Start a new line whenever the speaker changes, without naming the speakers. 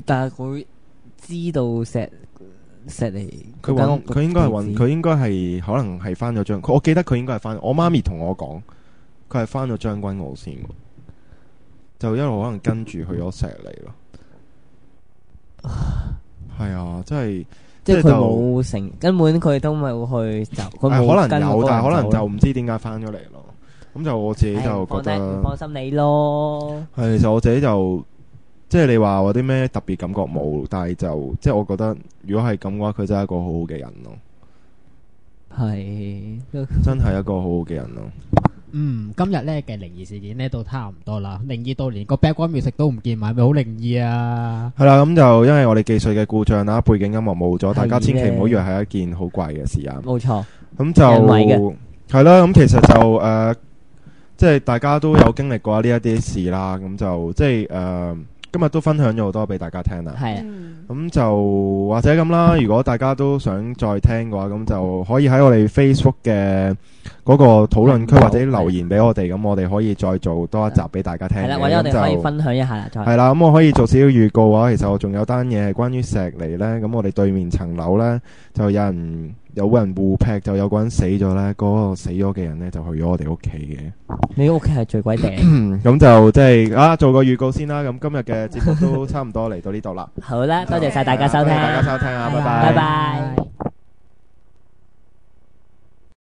但係佢知道石梨
佢應該係可能係翻咗我記得佢應該係翻。我媽咪同我講，佢係翻咗將軍澳先，就一路可能跟住去咗石梨咯。係啊，即係佢
冇根本佢都冇去就佢冇
可能有，但係可能就
就
唔知點解翻咗嚟咯。咁就我自己就覺得
放心你咯。
係，其實我自己就即係你話有啲咩特別感覺冇，但係就即係我覺得如果係咁嘅話，佢真係一個好好嘅人咯。
係
真係一個好好嘅人咯。
今日咧嘅靈異事件咧都差唔多啦，靈異到連個 background music 都唔見埋，咪好靈異啊！
係啦，咁就因為我哋技術嘅故障啦，背景音樂冇咗，大家千祈唔好以為係一件好怪嘅事啊！
冇錯，
咁就係啦，咁其實就即係大家都有經歷過呢一啲事啦，咁就即係今日都分享咗好多俾大家聽啦。
係啊，
咁就或者咁啦，如果大家都想再聽嘅話，咁就可以喺我哋 Facebook 嘅嗰個討論區或者留言俾我哋，咁我哋可以再做多一集俾大家聽嘅。
係啦，或者我哋可以分享一下啦。再
係啦，咁我可以做少少預告啊。其實我仲有單嘢係關於石梨呢。咁我哋對面層樓呢，就有人互劈，就有個人死咗呢。嗰個死咗嘅人呢，就去咗我哋屋企嘅。
你屋企係最鬼頂。
咁就即係做個預告先啦。咁今日嘅節目都差唔多嚟到呢度啦。
好啦，多謝晒大家收聽。
多謝大家收聽啊，拜拜。
拜拜。